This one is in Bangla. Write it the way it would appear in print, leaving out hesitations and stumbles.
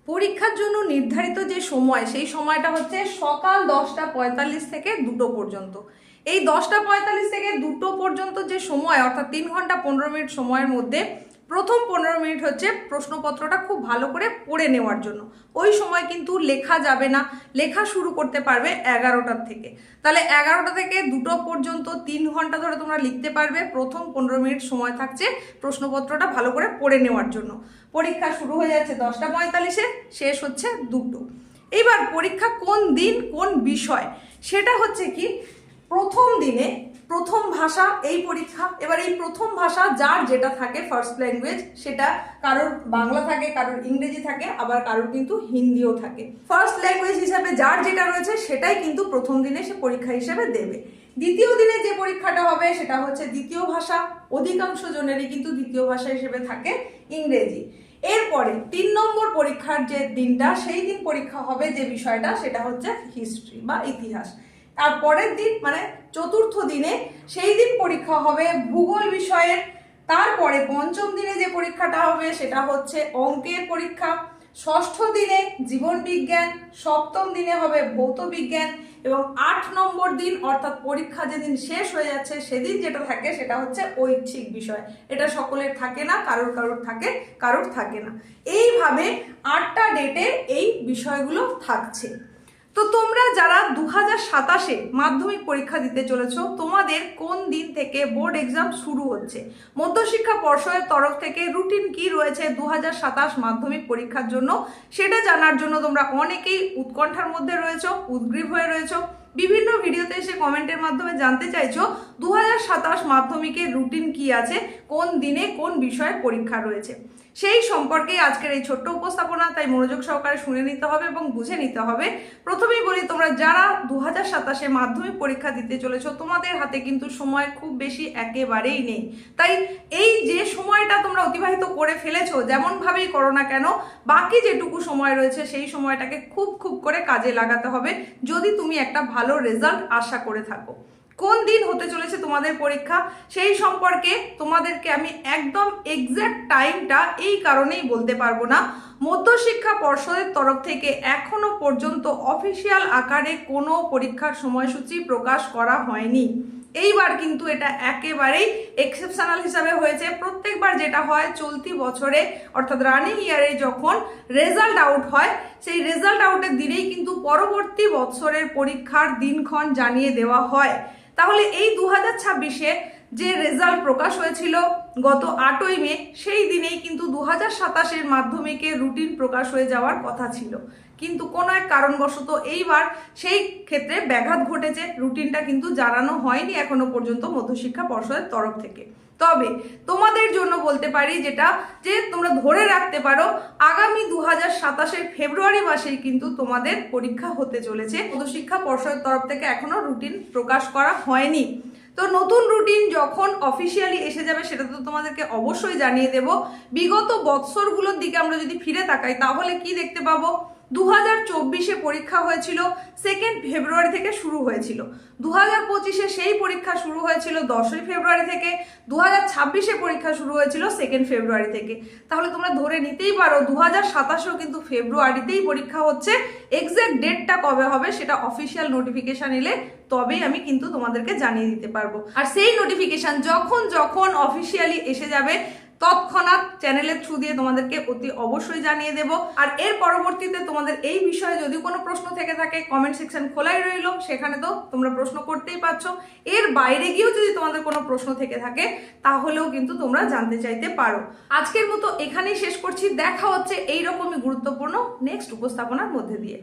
পরীক্ষার জন্য নির্ধারিত যে সময় সেই সময়টা হচ্ছে সকাল 10:45 থেকে 2টো পর্যন্ত। এই 10:45 থেকে 2টো পর্যন্ত যে সময় অর্থাৎ 3 ঘন্টা 15 মিনিট সময়ের মধ্যে প্রথম 15 মিনিট হচ্ছে প্রশ্নপত্রটা খুব ভালো করে পড়ে নেওয়ার জন্য। ওই সময় কিন্তু লেখা যাবে না, লেখা শুরু করতে পারবে 11টার থেকে। তাহলে 11টা থেকে 2টো পর্যন্ত 3 ঘন্টা ধরে তোমরা লিখতে পারবে। প্রথম 15 মিনিট সময় থাকছে প্রশ্নপত্রটা ভালো করে পড়ে নেওয়ার জন্য। পরীক্ষা শুরু হয়ে যাচ্ছে 10:45-এ, শেষ হচ্ছে 2টো। এইবার পরীক্ষা কোন দিন কোন বিষয় সেটা হচ্ছে কি, প্রথম দিনে প্রথম ভাষা এই পরীক্ষা। এবার এই প্রথম ভাষা যার যেটা থাকে ফার্স্ট ল্যাঙ্গুয়েজ, সেটা কারোর বাংলা থাকে, কারোর ইংরেজি থাকে, আবার কারোর কিন্তু হিন্দিও থাকে। ফার্স্ট ল্যাঙ্গুয়েজ হিসাবে যার যেটা রয়েছে সেটাই কিন্তু প্রথম দিনে সে পরীক্ষা হিসেবে দেবে। দ্বিতীয় দিনে যে পরীক্ষাটা হবে সেটা হচ্ছে দ্বিতীয় ভাষা। অধিকাংশ জনেরই কিন্তু দ্বিতীয় ভাষা হিসেবে থাকে ইংরেজি। এরপরে 3 নম্বর পরীক্ষার যে দিনটা, সেই দিন পরীক্ষা হবে যে বিষয়টা সেটা হচ্ছে হিস্ট্রি বা ইতিহাস। তার পরের দিন মানে চতুর্থ দিনে সেই দিন পরীক্ষা হবে ভূগোল বিষয়ের। তারপরে পঞ্চম দিনে যে পরীক্ষাটা হবে সেটা হচ্ছে অঙ্কের পরীক্ষা। ষষ্ঠ দিনে জীবন বিজ্ঞান, সপ্তম দিনে হবে ভৌত বিজ্ঞান এবং 8 নম্বর দিন অর্থাৎ পরীক্ষা যেদিন শেষ হয়ে যাচ্ছে সেদিন যেটা থাকে সেটা হচ্ছে ঐচ্ছিক বিষয়। এটা সকলের থাকে না, কারোর কারোর থাকে, কারোর থাকে না। এইভাবে 8টা ডেটে এই বিষয়গুলো থাকছে। তো তোমরা যারা 2027-এ মাধ্যমিক পরীক্ষা দিতে চলেছো, তোমাদের কোন দিন থেকে বোর্ড এক্সাম শুরু হচ্ছে, মধ্যশিক্ষা পর্ষদের তরফ থেকে রুটিন কি রয়েছে 2027 মাধ্যমিক পরীক্ষার জন্য, সেটা জানার জন্য তোমরা অনেকেই উৎকণ্ঠার মধ্যে রয়েছো, উদ্গ্রীব হয়ে রয়েছো। বিভিন্ন ভিডিওতে এসে কমেন্টের মাধ্যমে জানতে চাইছো 2027 মাধ্যমিকের রুটিন কি আছে, কোন দিনে কোন বিষয়ে পরীক্ষা রয়েছে। সেই সম্পর্কে আজকের এই ছোট্ট উপস্থাপনা, তাই মনোযোগ সহকারে শুনে নিতে হবে এবং বুঝে নিতে হবে। প্রথমেই বলি, তোমরা যারা 2027-এ মাধ্যমিক পরীক্ষা দিতে চলেছো, তোমাদের হাতে কিন্তু সময় খুব বেশি একেবারেই নেই। তাই এই যে সময়টা তোমরা অতিবাহিত করে ফেলেছো, যেমনভাবেই করো না কেন, বাকি যেটুকু সময় রয়েছে সেই সময়টাকে খুব করে কাজে লাগাতে হবে যদি তুমি একটা ভালো রেজাল্ট আশা করে থাকো। কোন দিন হতে চলেছে তোমাদের পরীক্ষা সেই সম্পর্কে তোমাদেরকে আমি একদম এক্সাক্ট টাইমটা এই কারণেই বলতে পারবো না। মধ্যশিক্ষা পর্ষদের তরফ থেকে এখনো পর্যন্ত অফিসিয়াল আকারে কোনো পরীক্ষার সময়সূচি প্রকাশ করা হয়নি। এইবার কিন্তু এটা একেবারেই এক্সেপশনাল হিসাবে হয়েছে। প্রত্যেকবার যেটা হয় চলতি বছরে অর্থাৎ রানিং ইয়ারে যখন রেজাল্ট আউট হয়, সেই রেজাল্ট আউটের দিনেই কিন্তু পরবর্তী বছরের পরীক্ষার দিনক্ষণ জানিয়ে দেওয়া হয়। তাহলে এই 2026-এ যে রেজাল্ট প্রকাশ হয়েছিল গত 8ই মে, সেই দিনেই কিন্তু 2027-এর মাধ্যমিকের রুটিন প্রকাশ হয়ে যাওয়ার কথা ছিল, কিন্তু কোনো এক কারণবশত এইবার সেই ক্ষেত্রে ব্যাঘাত ঘটেছে। রুটিনটা কিন্তু জানানো হয়নি এখনো পর্যন্ত মধ্যশিক্ষা পর্ষদের তরফ থেকে। তবে তোমাদের জন্য বলতে পারি যেটা, যে তোমরা ধরে রাখতে পারো আগামী 2027-এর ফেব্রুয়ারি মাসেই কিন্তু তোমাদের পরীক্ষা হতে চলেছে। মধ্যশিক্ষা পর্ষদের তরফ থেকে এখনো রুটিন প্রকাশ করা হয়নি। তো নতুন রুটিন যখন অফিসিয়ালি এসে যাবে সেটা তো তোমাদেরকে অবশ্যই জানিয়ে দেব। বিগত বৎসরগুলোর দিকে আমরা যদি ফিরে তাকাই তাহলে কি দেখতে পাবো, 2024-এ পরীক্ষা হয়েছিল 2 ফেব্রুয়ারি থেকে শুরু হয়েছিল। 2025-এ সেই পরীক্ষা শুরু হয়েছিল 10ই ফেব্রুয়ারি থেকে। 2026-এ পরীক্ষা শুরু হয়েছিল 2 ফেব্রুয়ারি থেকে। তাহলে তোমরা ধরে নিতেই পারো 2027-এও কিন্তু ফেব্রুয়ারিতেই পরীক্ষা হচ্ছে। এক্সাক্ট ডেটটা কবে হবে সেটা অফিসিয়াল নোটিফিকেশন এলে তবেই আমি কিন্তু তোমাদেরকে জানিয়ে দিতে পারবো। আর সেই নোটিফিকেশন যখন অফিসিয়ালি এসে যাবে তৎক্ষণাৎ চ্যানেলের থ্রু দিয়ে তোমাদেরকে অতি অবশ্যই জানিয়ে দেব। আর এর পরবর্তীতে তোমাদের এই বিষয়ে যদি কোনো প্রশ্ন থেকে থাকে কমেন্ট সেকশন খোলাই রইল, সেখানে তো তোমরা প্রশ্ন করতেই পারছো। এর বাইরে গিয়েও যদি তোমাদের কোনো প্রশ্ন থেকে থাকে তাহলেও কিন্তু তোমরা জানতে চাইতে পারো। আজকের মতো এখানেই শেষ করছি। দেখা হচ্ছে এইরকমই গুরুত্বপূর্ণ নেক্সট উপস্থাপনার মধ্যে দিয়ে।